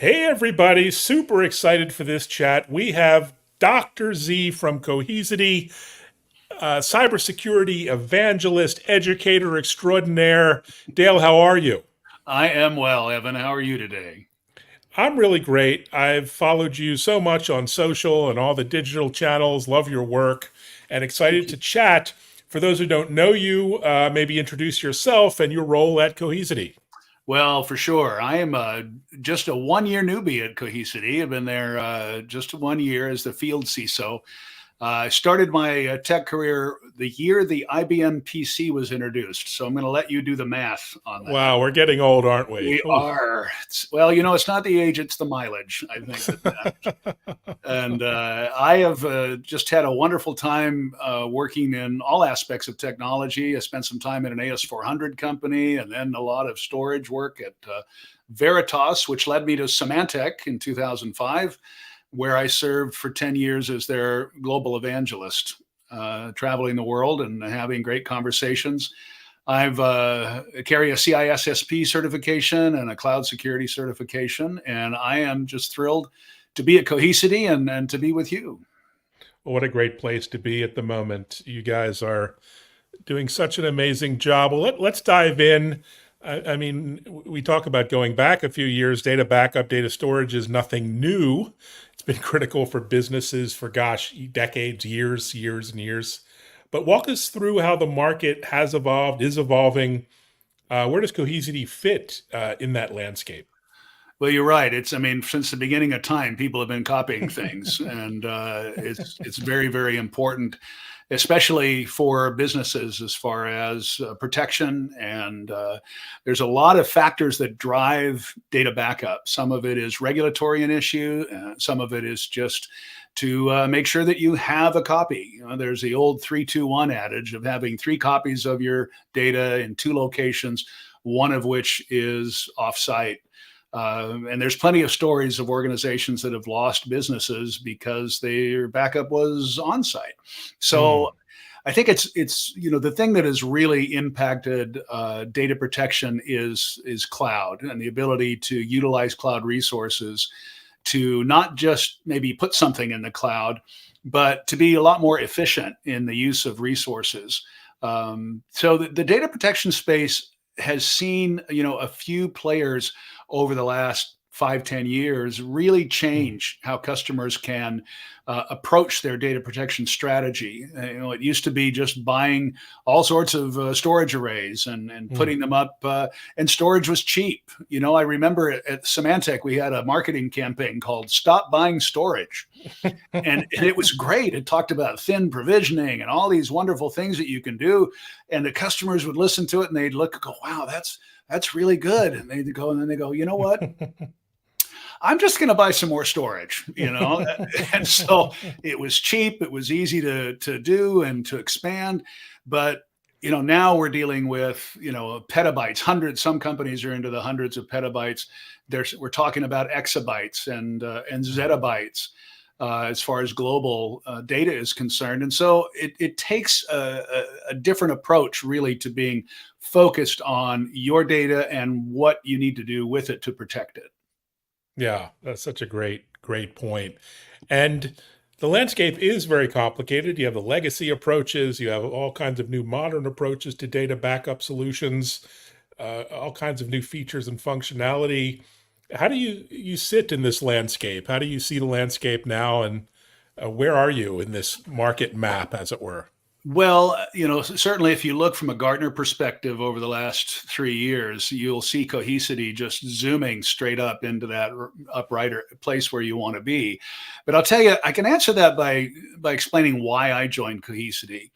Hey, everybody, super excited for this chat. We have Dr. Z from Cohesity, cybersecurity evangelist, educator extraordinaire. Dale, how are you? I am well, Evan. How are you today? I'm really great. I've followed you so much on social and all the digital channels, love your work, and Thank excited you. to chat. For those who don't know you, maybe introduce yourself and your role at Cohesity. Well, for sure. I am just a 1 year newbie at Cohesity. I've been there just 1 year as the field CISO. I started my tech career the year the IBM PC was introduced. So I'm going to let you do the math on that. Wow, we're getting old, aren't we? We are. Well, it's not the age, it's the mileage, I think, that matters. And I have just had a wonderful time working in all aspects of technology. I spent some time at an AS400 company and then a lot of storage work at Veritas, which led me to Symantec in 2005, where I served for 10 years as their global evangelist, traveling the world and having great conversations. I've carry a CISSP certification and a cloud security certification, and I am just thrilled to be at Cohesity and to be with you. What a great place to be at the moment. You guys are doing such an amazing job. Well, let's dive in. I mean, we talk about going back a few years. Data backup, data storage is nothing new. It's been critical for businesses for, gosh, decades, years and years. But walk us through how the market has evolved, is evolving. Where does Cohesity fit in that landscape? Well, you're right. I mean, since the beginning of time, people have been copying things, and it's very, very important, especially for businesses as far as protection. And there's a lot of factors that drive data backup. Some of it is regulatory an issue. Some of it is just to make sure that you have a copy. There's the old 3-2-1 adage of having three copies of your data in two locations, one of which is offsite. And there's plenty of stories of organizations that have lost businesses because their backup was on site. Mm, So I think it's the thing that has really impacted data protection is cloud and the ability to utilize cloud resources to not just maybe put something in the cloud, but to be a lot more efficient in the use of resources. So the data protection space has seen a few players over the last 5-10 years really mm, change how customers can approach their data protection strategy. It used to be just buying all sorts of storage arrays and mm. putting them up, and storage was cheap. I remember at Symantec we had a marketing campaign called "Stop Buying Storage." And it was great. It talked about thin provisioning and all these wonderful things that you can do. And the customers would listen to it and they'd look and go, wow, that's really good. And they'd go, and then they go, you know what? I'm just going to buy some more storage. And so it was cheap, it was easy to do and to expand. But now we're dealing with petabytes, hundreds. Some companies are into the hundreds of petabytes. We're talking about exabytes and zettabytes as far as global data is concerned. And so it takes a different approach really to being focused on your data and what you need to do with it to protect it. Yeah, that's such a great point. And the landscape is very complicated. You have the legacy approaches, you have all kinds of new modern approaches to data backup solutions, all kinds of new features and functionality. How do you sit in this landscape? How do you see the landscape now, and where are you in this market map, as it were? Well, certainly if you look from a Gartner perspective over the last 3 years, you'll see Cohesity just zooming straight up into that upright place where you want to be. But I'll tell you, I can answer that by explaining why I joined Cohesity.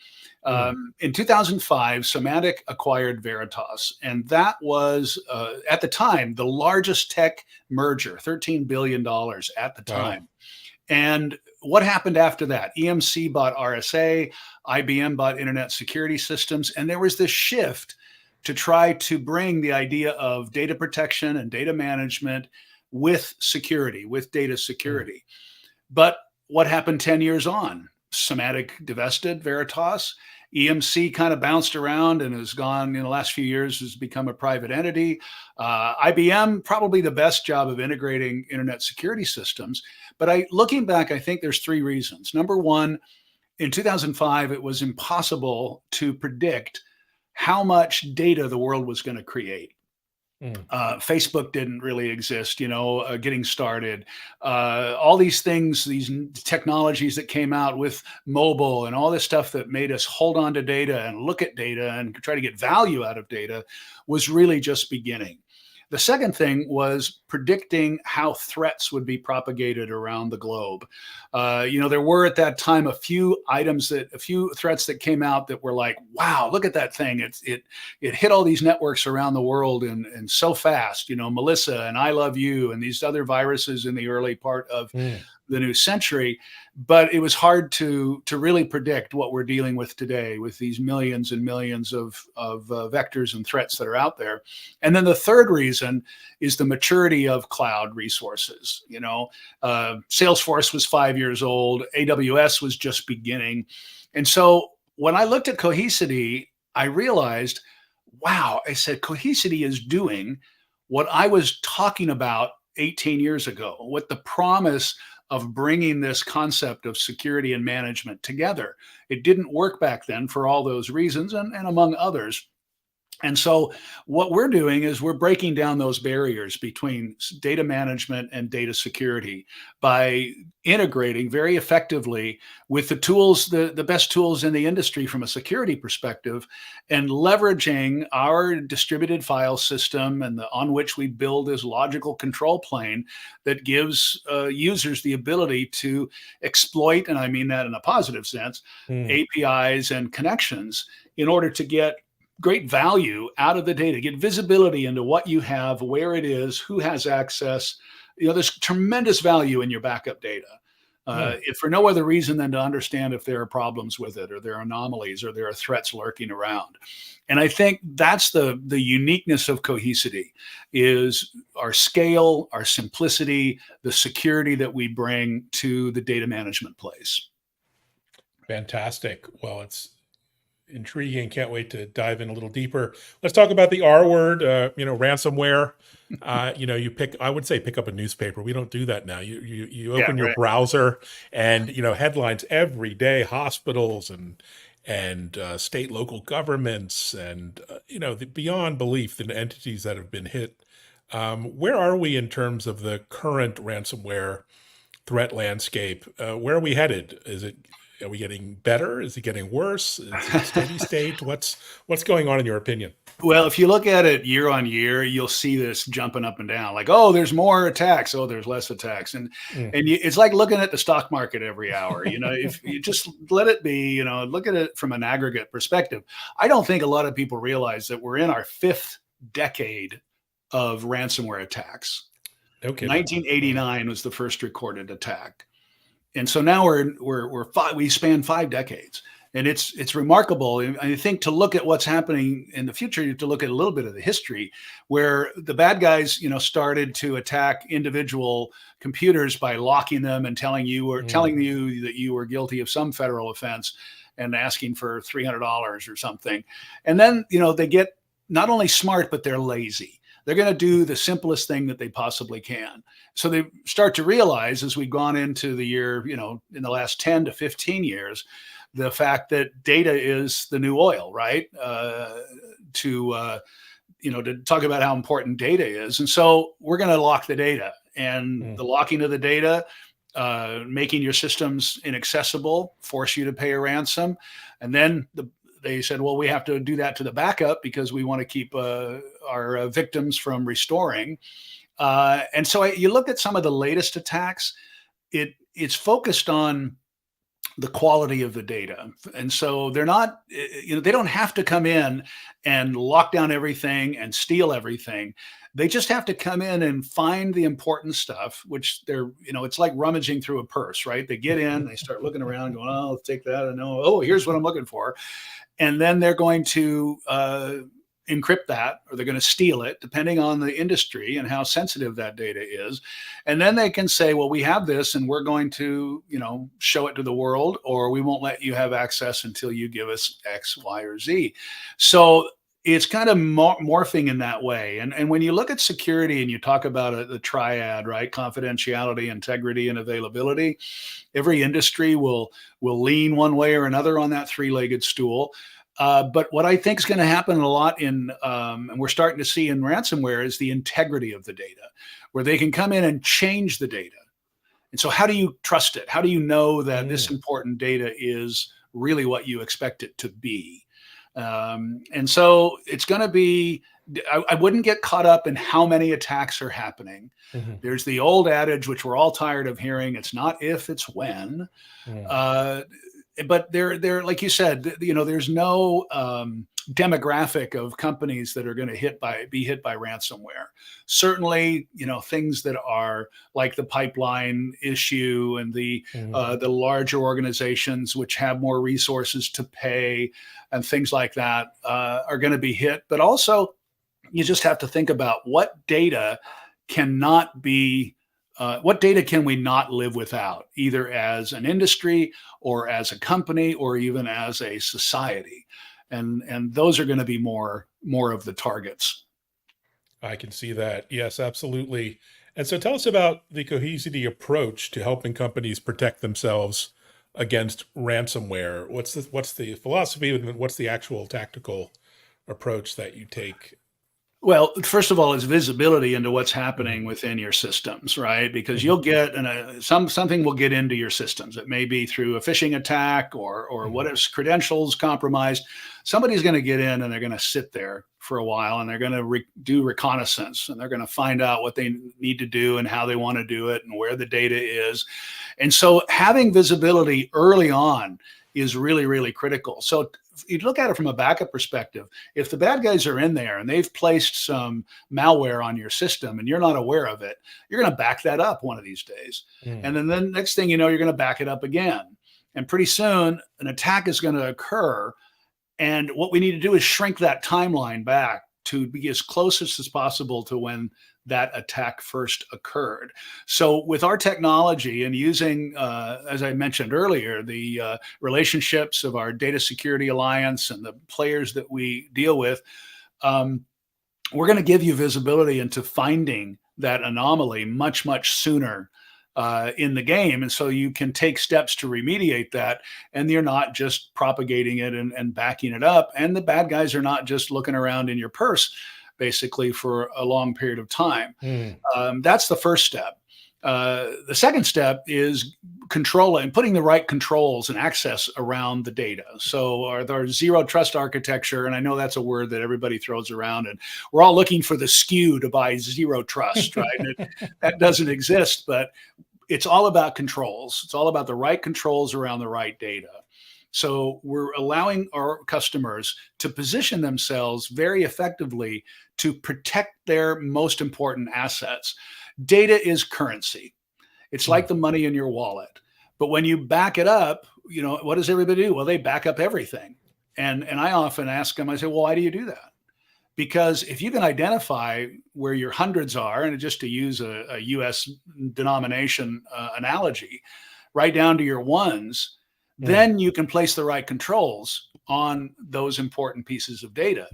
Mm, In 2005, Symantec acquired Veritas, and that was at the time the largest tech merger, $13 billion at the wow. time. And what happened after that? EMC bought RSA, IBM bought Internet Security Systems, and there was this shift to try to bring the idea of data protection and data management with security, with data Mm, security. But what happened 10 years on? Symantec divested Veritas. EMC kind of bounced around and has gone in the last few years, has become a private entity. IBM, probably the best job of integrating internet security systems. But looking back, I think there's three reasons. Number one, in 2005, it was impossible to predict how much data the world was going to create. Mm. Facebook didn't really exist, getting started. All these things, these technologies that came out with mobile and all this stuff that made us hold on to data and look at data and try to get value out of data was really just beginning. The second thing was predicting how threats would be propagated around the globe. There were at that time a few threats that came out that were like, wow, look at that thing. It hit all these networks around the world and so fast, Melissa and I Love You and these other viruses in the early part of the new century. But it was hard to really predict what we're dealing with today with these millions and millions of vectors and threats that are out there. And then the third reason is the maturity of cloud resources. Salesforce was 5 years old. AWS was just beginning. And so when I looked at Cohesity, I realized, wow, I said, Cohesity is doing what I was talking about 18 years ago, what the promise of bringing this concept of security and management together. It didn't work back then for all those reasons and among others. And so what we're doing is we're breaking down those barriers between data management and data security by integrating very effectively with the tools, the best tools in the industry from a security perspective, and leveraging our distributed file system and on which we build this logical control plane that gives users the ability to exploit, and I mean that in a positive sense, APIs and connections in order to get great value out of the data, get visibility into what you have, where it is, who has access. There's tremendous value in your backup data. If for no other reason than to understand if there are problems with it or there are anomalies or there are threats lurking around. And I think that's the uniqueness of Cohesity is our scale, our simplicity, the security that we bring to the data management place. Fantastic. Well, it's intriguing. Can't wait to dive in a little deeper. Let's talk about the R word, ransomware. I would say pick up a newspaper. We don't do that now. You open your browser and, headlines every day, hospitals and state, local governments and, beyond belief, the entities that have been hit. Where are we in terms of the current ransomware threat landscape? Where are we headed? Are we getting better? Is it getting worse? Is it steady state? What's going on in your opinion? Well, if you look at it year on year, you'll see this jumping up and down. Like, oh, there's more attacks. Oh, there's less attacks, and it's like looking at the stock market every hour. If you just let it be, look at it from an aggregate perspective. I don't think a lot of people realize that we're in our fifth decade of ransomware attacks. Okay. 1989 was the first recorded attack. And so now we span 5 decades, and it's remarkable. And I think to look at what's happening in the future, you have to look at a little bit of the history, where the bad guys, started to attack individual computers by locking them and telling you that you were guilty of some federal offense and asking for $300 or something. And then they get not only smart, but they're lazy. They're going to do the simplest thing that they possibly can. So they start to realize, as we've gone into the year, in the last 10 to 15 years, the fact that data is the new oil, right? To talk about how important data is. And so we're going to lock the data, and the locking of the data, making your systems inaccessible, force you to pay a ransom. And then they said, well, we have to do that to the backup because we want to keep our victims from restoring. And so you look at some of the latest attacks, it's focused on the quality of the data. And so they're not, they don't have to come in and lock down everything and steal everything. They just have to come in and find the important stuff, which it's like rummaging through a purse, right? They get in, they start looking around going, oh, let's take that. And here's what I'm looking for. And then they're going to encrypt that, or they're going to steal it, depending on the industry and how sensitive that data is. And then they can say, well, we have this and we're going to, show it to the world, or we won't let you have access until you give us X, Y, or Z. So it's kind of morphing in that way. And when you look at security and you talk about the triad, right? Confidentiality, integrity, and availability, every industry will lean one way or another on that three-legged stool. But what I think is going to happen a lot and we're starting to see in ransomware, is the integrity of the data, where they can come in and change the data. And so how do you trust it? How do you know that this important data is really what you expect it to be? And so it's going to be, I wouldn't get caught up in how many attacks are happening. Mhm. There's the old adage, which we're all tired of hearing, it's not if, it's when. But they're like you said, there's no demographic of companies that are going to be hit by ransomware. Certainly, things that are like the pipeline issue and the larger organizations which have more resources to pay and things like that are going to be hit. But also, you just have to think about what data cannot be. What data can we not live without, either as an industry or as a company or even as a society? And those are going to be more of the targets. I can see that. Yes, absolutely. And so tell us about the Cohesity approach to helping companies protect themselves against ransomware. What's the philosophy and what's the actual tactical approach that you take? Well, first of all, it's visibility into what's Mhm. happening within your systems, right? Because you'll get something will get into your systems. It may be through a phishing attack or what Mhm. if credentials compromised. Somebody's going to get in and they're going to sit there for a while and they're going to do reconnaissance and they're going to find out what they need to do and how they want to do it and where the data is. And so having visibility early on is really, really critical. So you look at it from a backup perspective. If the bad guys are in there and they've placed some malware on your system and you're not aware of it, you're going to back that up one of these days. And Mm. then the next thing you know, you're going to back it up again. And pretty soon an attack is going to occur. And what we need to do is shrink that timeline back to be as close as possible to when that attack first occurred. So, with our technology and using, as I mentioned earlier, the relationships of our Data Security Alliance and the players that we deal with, um, we're going to give you visibility into finding that anomaly much, much sooner in the game. And so you can take steps to remediate that. And you're not just propagating it and backing it up. And the bad guys are not just looking around in your purse, basically, for a long period of time. Mm. That's the first step. The second step is controlling, putting the right controls and access around the data. So our zero trust architecture, and I know that's a word that everybody throws around, and we're all looking for the SKU to buy zero trust, right? And that doesn't exist, but it's all about controls. It's all about the right controls around the right data. So we're allowing our customers to position themselves very effectively to protect their most important assets. Data is currency. It's Mm. like the money in your wallet. But when you back it up, what does everybody do? Well, they back up everything. And I often ask them, I say, well, why do you do that? Because if you can identify where your hundreds are, and just to use a US denomination analogy, right down to your ones, Mm. then you can place the right controls on those important pieces of data.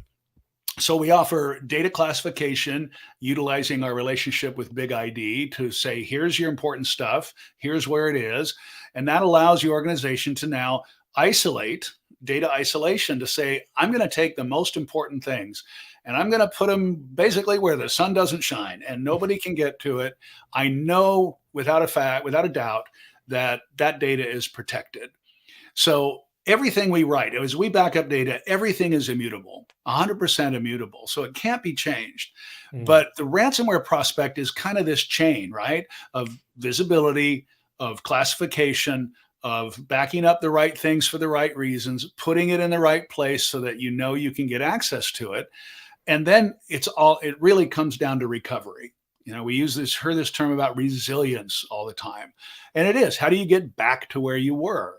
So we offer data classification utilizing our relationship with Big ID to say, here's your important stuff, here's where it is. And that allows your organization to now isolate, data isolation, to say, I'm going to take the most important things and I'm going to put them basically where the sun doesn't shine and nobody can get to it. I know without a doubt that that data is protected. So everything we write, as we back up data, everything is immutable, 100% immutable. So it can't be changed. Mm. But the ransomware prospect is kind of this chain, right? Of visibility, of classification, of backing up the right things for the right reasons, putting it in the right place so that you can get access to it. And then it really comes down to recovery. We heard this term about resilience all the time. And it is, how do you get back to where you were?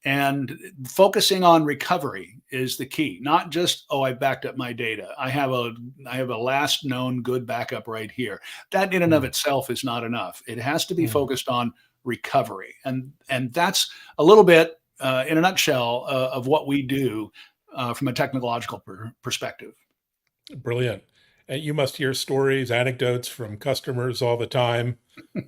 And focusing on recovery is the key, not just, oh, I backed up my data. I have a last known good backup right here. That in and of Mm, itself is not enough. It has to be mm. focused on recovery. And that's a little bit in a nutshell of what we do from a technological perspective. Brilliant. And you must hear stories, anecdotes from customers all the time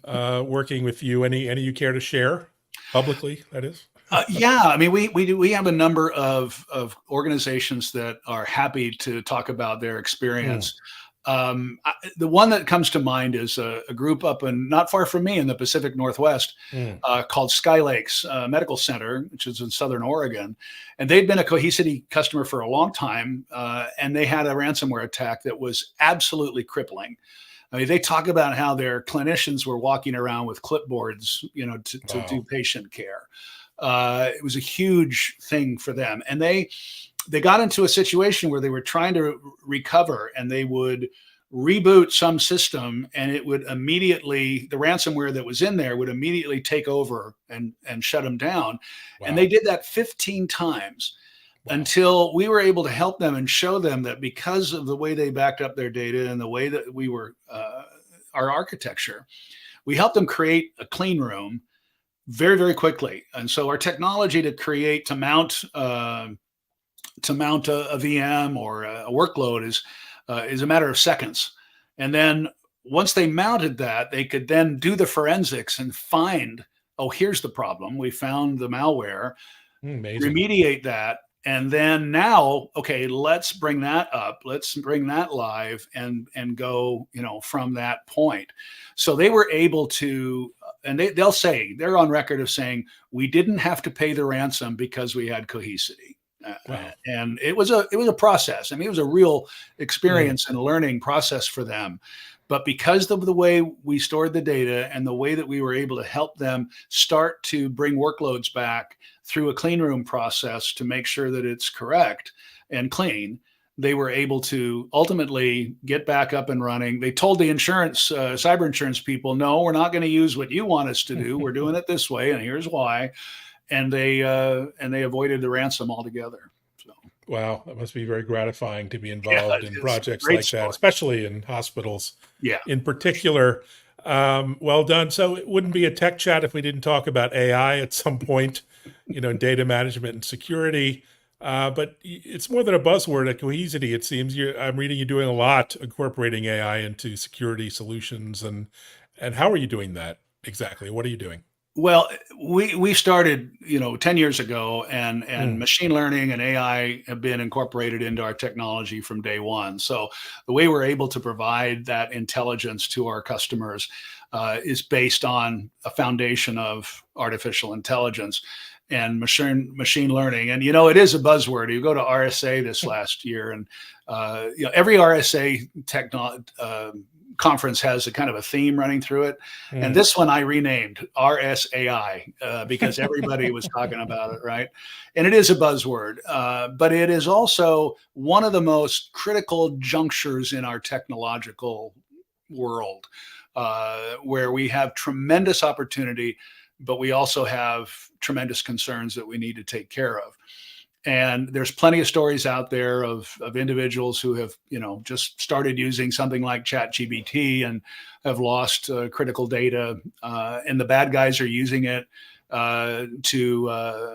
working with you. Any you care to share publicly, that is? Yeah, I mean, we have a number of organizations that are happy to talk about their Mm, experience. The one that comes to mind is a group up in not far from me in the Pacific Northwest mm. called Sky Lakes Medical Center, which is in Southern Oregon, and they'd been a Cohesity customer for a long time, and they had a ransomware attack that was absolutely crippling. I mean, they talk about how their clinicians were walking around with clipboards, to do Wow. patient care. It was a huge thing for them, and they got into a situation where they were trying to recover, and they would reboot some system, and it would immediately the ransomware that was in there would immediately take over and shut them down. And they Wow. did that 15 times Wow. until we were able to help them and show them that because of the way they backed up their data and the way that we were our architecture, we helped them create a clean room very, very quickly. And so our technology to mount a VM or a workload is a matter of seconds. And then once they mounted that, they could then do the forensics and find, oh, here's the problem. We found the malware, Amazing. remediate that, and then now, okay, let's bring that up, let's bring that live and go, from that point. So they were able to, and they'll say they're on record of saying we didn't have to pay the ransom because we had Cohesity. Wow. And it was a process. I mean, it was a real Mm, experience and learning process for them. But because of the way we stored the data and the way that we were able to help them start to bring workloads back through a clean room process to make sure that it's correct and clean, they were able to ultimately get back up and running. They told the cyber insurance people, no, we're not going to use what you want us to do. We're doing it this way, and here's why. And they avoided the ransom altogether. So wow. That must be very gratifying to be yeah, involved in it's a projects great like that, story. especially in hospitals Yeah. in particular. Well done. So it wouldn't be a tech chat if we didn't talk about AI at some point, data management and security. But it's more than a buzzword at Cohesity. It seems I'm reading you doing a lot incorporating AI into security solutions, and how are you doing that exactly? What are you doing? Well, we started, 10 years ago, and Mm, machine learning and AI have been incorporated into our technology from day one. So the way we're able to provide that intelligence to our customers is based on a foundation of artificial intelligence and machine learning. And it is a buzzword. You go to RSA this last year, and every RSA conference has a kind of a theme running through it. And mm. this one I renamed RSAI because everybody was talking about it, right? And it is a buzzword, but it is also one of the most critical junctures in our technological world where we have tremendous opportunity, but we also have tremendous concerns that we need to take care of. And there's plenty of stories out there of individuals who have, just started using something like ChatGPT and have lost critical data, and the bad guys are using it to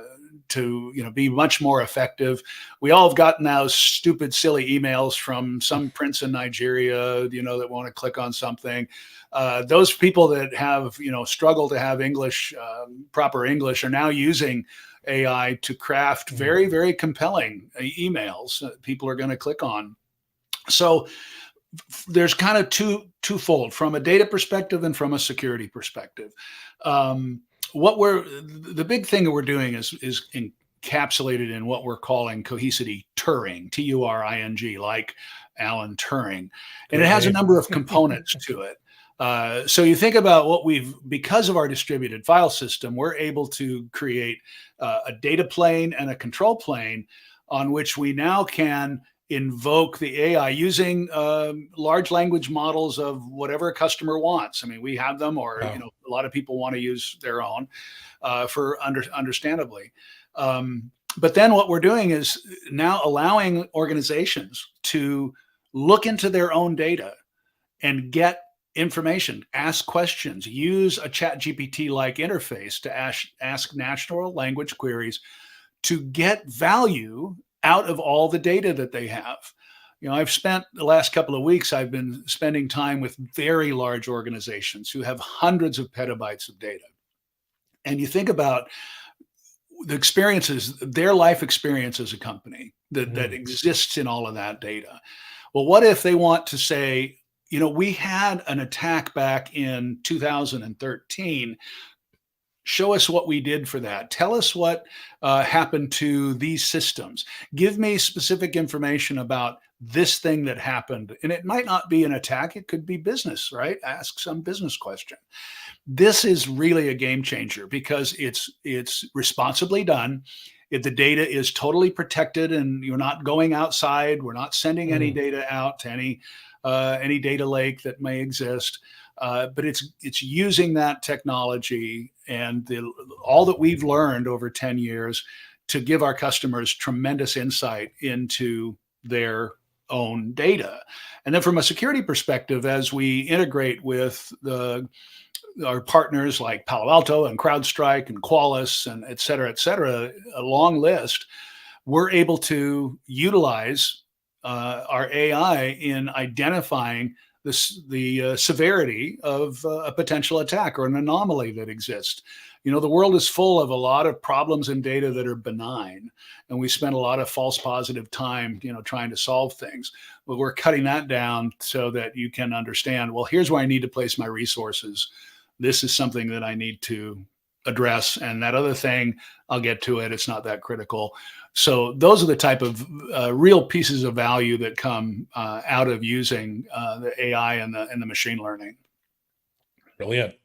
be much more effective. We all have gotten those stupid, silly emails from some prince in Nigeria, that want to click on something. Those people that have, struggle to have English, proper English, are now using AI to craft Mm. very, very compelling emails that people are going to click on. So there's kind of twofold from a data perspective and from a security perspective. Um, what we're the big thing that we're doing is encapsulated in what we're calling Cohesity Turing, Turing, like Alan Turing, and it Great has a name. number of components to it. So you think about because of our distributed file system, we're able to create a data plane and a control plane on which we now can invoke the AI using large language models of whatever a customer wants. I mean, we have them, or Wow. a lot of people want to use their own understandably. But then what we're doing is now allowing organizations to look into their own data and get information, ask questions, use a chat GPT like interface to ask natural language queries to get value out of all the data that they have. I've spent the last couple of weeks, I've been spending time with very large organizations who have hundreds of petabytes of data. And you think about the experiences, their life experience as a company that exists in all of that data. Well, what if they want to say, we had an attack back in 2013. Show us what we did for that. Tell us what happened to these systems. Give me specific information about this thing that happened. And it might not be an attack. It could be business, right? Ask some business question. This is really a game changer because it's responsibly done. If the data is totally protected and you're not going outside, we're not sending any data out to any data lake that may exist. But it's using that technology and all that we've learned over 10 years to give our customers tremendous insight into their own data. And then from a security perspective, as we integrate with our partners like Palo Alto and CrowdStrike and Qualys and et cetera, a long list, we're able to utilize our AI in identifying the severity of a potential attack or an anomaly that exists. The world is full of a lot of problems in data that are benign, and we spend a lot of false positive time, trying to solve things. But we're cutting that down so that you can understand, well, here's where I need to place my resources. This is something that I need to address, and that other thing, I'll get to it. It's not that critical. So those are the type of real pieces of value that come out of using the AI and the machine learning. Brilliant.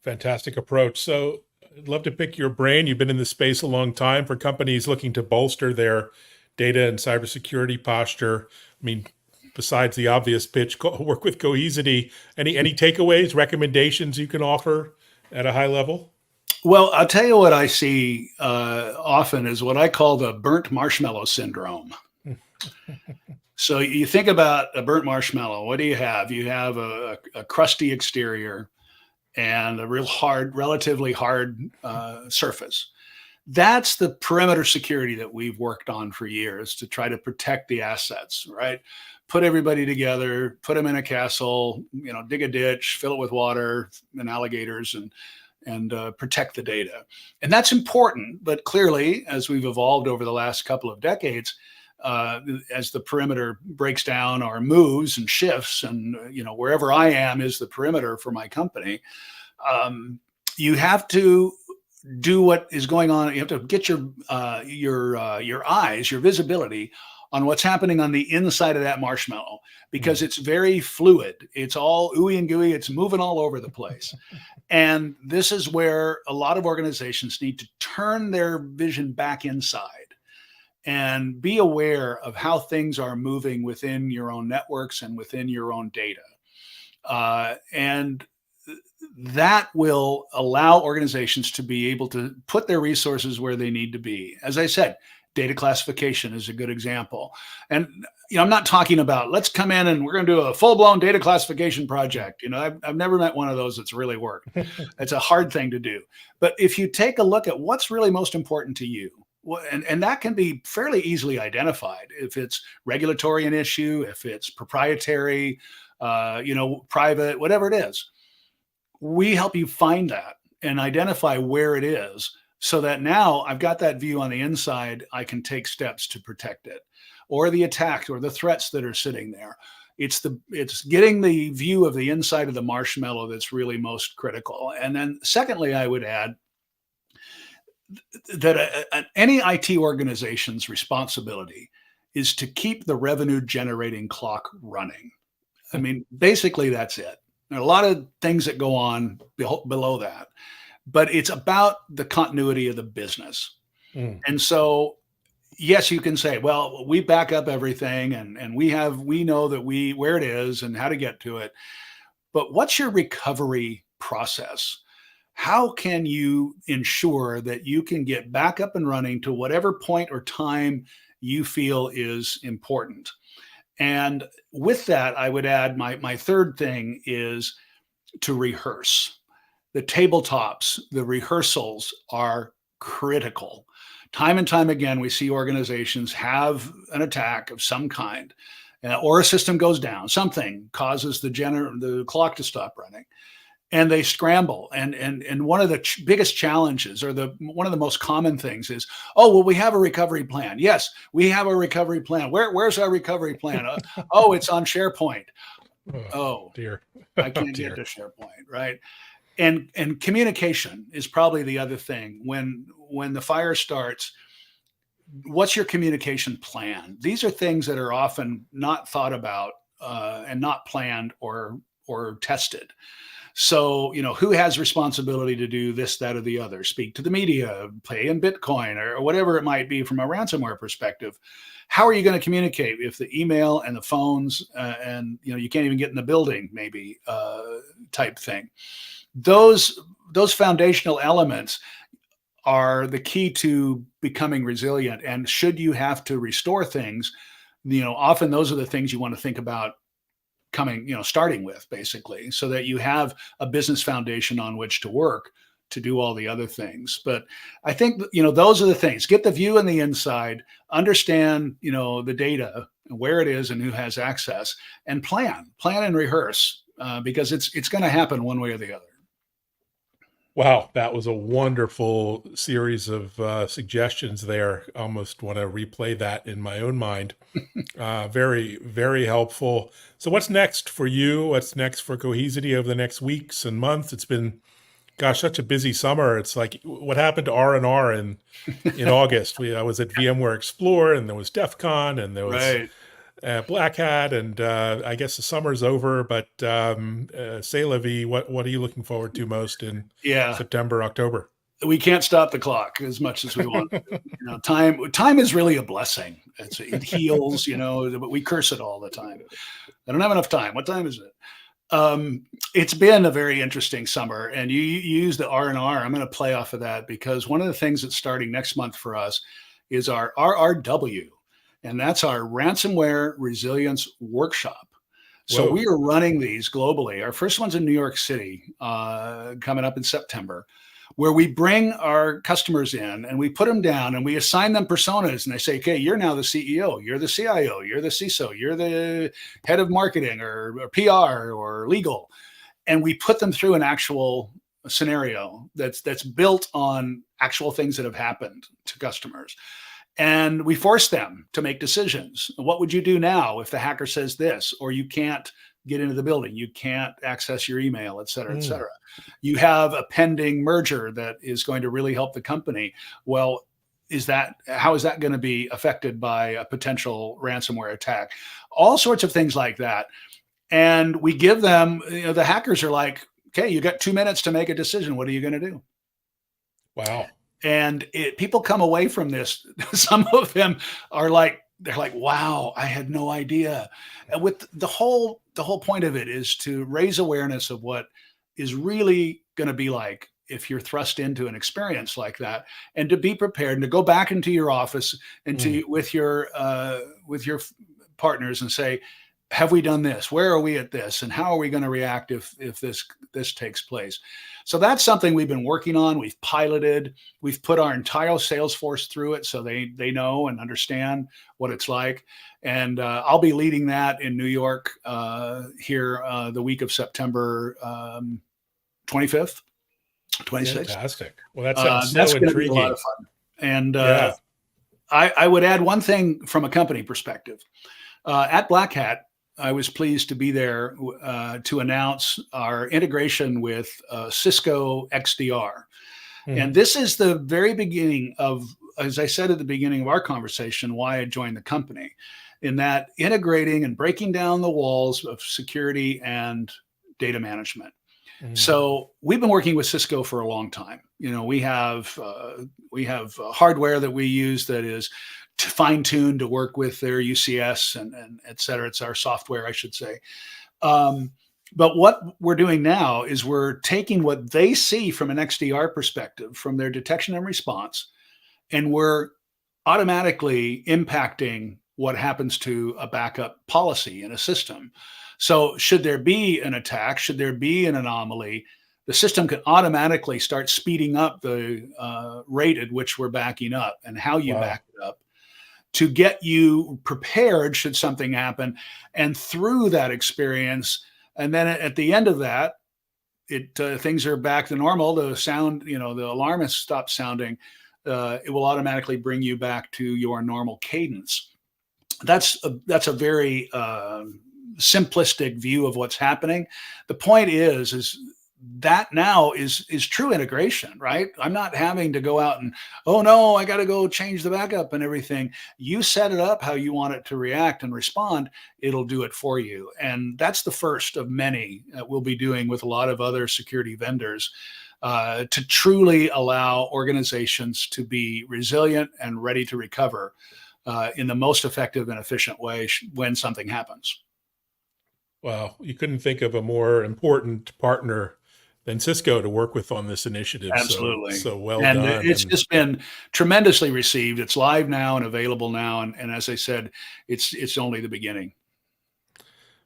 Fantastic approach. So I'd love to pick your brain. You've been in this space a long time. For companies looking to bolster their data and cybersecurity posture, I mean, besides the obvious pitch, work with Cohesity. Any takeaways, recommendations you can offer at a high level? Well, I'll tell you what I see often is what I call the burnt marshmallow syndrome. So you think about a burnt marshmallow. What do you have? You have a crusty exterior and a relatively hard surface. That's the perimeter security that we've worked on for years to try to protect the assets, right? Put everybody together, put them in a castle, dig a ditch, fill it with water and alligators, and protect the data. And that's important, but clearly, as we've evolved over the last couple of decades, as the perimeter breaks down or moves and shifts, and wherever I am is the perimeter for my company, you have to do what is going on. You have to get your eyes, your visibility on what's happening on the inside of that marshmallow, because it's very fluid. It's all ooey and gooey. It's moving all over the place. And this is where a lot of organizations need to turn their vision back inside and be aware of how things are moving within your own networks and within your own data. And that will allow organizations to be able to put their resources where they need to be. As I said, data classification is a good example. And I'm not talking about let's come in and we're going to do a full-blown data classification project. I've never met one of those that's really worked. It's a hard thing to do. But if you take a look at what's really most important to you, and that can be fairly easily identified. If it's regulatory an issue, if it's proprietary, private, whatever it is, we help you find that and identify where it is, so that now I've got that view on the inside. I can take steps to protect it, or the attacks or the threats that are sitting there. It's getting the view of the inside of the marshmallow that's really most critical. And then secondly, I would add that any IT organization's responsibility is to keep the revenue generating clock running. I mean, basically that's it. There are a lot of things that go on below that, but it's about the continuity of the business. And so, yes, you can say, well, we back up everything and we know that where it is and how to get to it. But what's your recovery process? how can you ensure that you can get back up and running to whatever point or time you feel is important? And with that, I would add my third thing is to rehearse. The tabletops, the rehearsals are critical. Time and time again, we see organizations have an attack of some kind, or a system goes down. Something causes the clock to stop running, and they scramble. And one of the biggest challenges, or the one of the most common things, is, oh well, we have a recovery plan. Yes, we have a recovery plan. Where's our recovery plan? Oh, it's on SharePoint. Oh, Oh, dear. I Oh, can't get dear. to SharePoint, right? And communication is probably the other thing. When the fire starts, what's your communication plan? These are things that are often not thought about, and not planned or tested. So, who has responsibility to do this, that, or the other? Speak to the media, pay in Bitcoin, or whatever it might be from a ransomware perspective. How are you going to communicate if the email and the phones, and you can't even get in the building, maybe, type thing? Those foundational elements are the key to becoming resilient. And should you have to restore things, often those are the things you want to think about starting with, basically, so that you have a business foundation on which to work to do all the other things. But I think, those are the things. Get the view on the inside, understand, the data, where it is and who has access, and plan and rehearse, because it's going to happen one way or the other. Wow, that was a wonderful series of suggestions there. Almost want to replay that in my own mind. Very, very helpful. So, what's next for you? What's next for Cohesity over the next weeks and months? It's been, gosh, such a busy summer. It's like, what happened to R&R in August? I was at VMware Explore, and there was DEF CON, and there was Right. Black Hat, and I guess the summer's over, but c'est la vie. What are you looking forward to most in Yeah. September, October? We can't stop the clock as much as we want to. Time is really a blessing. It heals, but we curse it all the time. I don't have enough time. What time is it? It's been a very interesting summer, and you use the R&R. I'm going to play off of that, because one of the things that's starting next month for us is our RRW, and that's our Ransomware Resilience Workshop. So Whoa. we are running these globally. Our first one's in New York City, coming up in September, where we bring our customers in and we put them down and we assign them personas, and they say, okay, you're now the CEO, you're the CIO, you're the CISO, you're the head of marketing or PR or legal. And we put them through an actual scenario that's built on actual things that have happened to customers. And we force them to make decisions. What would you do now if the hacker says this, or you can't get into the building, you can't access your email, et cetera, et Mm. cetera? You have a pending merger that is going to really help the company. Well, how is that going to be affected by a potential ransomware attack? All sorts of things like that. And we give them, the hackers are like, okay, you got 2 minutes to make a decision. What are you going to do? Wow. And people come away from this. Some of them they're like, wow, I had no idea. And with the whole point of it is to raise awareness of what is really going to be like if you're thrust into an experience like that, and to be prepared, and to go back into your office and Mm. with your partners and say, have we done this? Where are we at this? And how are we going to react if this takes place? So that's something we've been working on. We've piloted. We've put our entire sales force through it, so they know and understand what it's like. And I'll be leading that in New York here the week of September 25th, 26th. Fantastic. Well, that sounds That's so going to be a lot intriguing. of fun. And Yeah. I would add one thing from a company perspective. At Black Hat, I was pleased to be there to announce our integration with Cisco XDR. And Mhm. this is the very beginning of, as I said at the beginning of our conversation, why I joined the company, in that integrating and breaking down the walls of security and data management. Mhm. So we've been working with Cisco for a long time. We have hardware that we use that is fine tuned to work with their UCS and et cetera. It's our software, I should say. Um, But what we're doing now is we're taking what they see from an XDR perspective, from their detection and response, and we're automatically impacting what happens to a backup policy in a system. So, should there be an attack, should there be an anomaly, the system can automatically start speeding up the rate at which we're backing up and how you Wow. back it up to get you prepared should something happen. And through that experience, and then at the end of that, it things are back to normal. The sound, the alarm has stopped sounding. It will automatically bring you back to your normal cadence. That's a very simplistic view of what's happening. The point is that now is true integration, right? I'm not having to go out and, oh no, I got to go change the backup and everything. You set it up how you want it to react and respond, it'll do it for you. And that's the first of many that we'll be doing with a lot of other security vendors to truly allow organizations to be resilient and ready to recover in the most effective and efficient way when something happens. Wow. You couldn't think of a more important partner than Cisco to work with on this initiative. Absolutely. So well And done. it's And just been tremendously received. It's live now and available now. And as I said, it's only the beginning.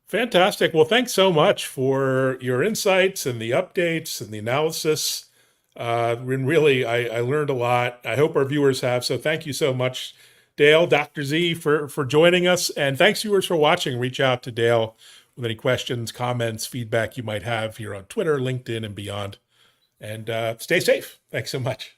fantastic. Well, thanks so much for your insights and the updates and the analysis. And really, I learned a lot. I hope our viewers have. So thank you so much, Dale, Dr. Z, for joining us. And thanks, viewers, for watching. Reach out to Dale with any questions, comments, feedback you might have here on Twitter, LinkedIn, and beyond. And stay safe. Thanks so much.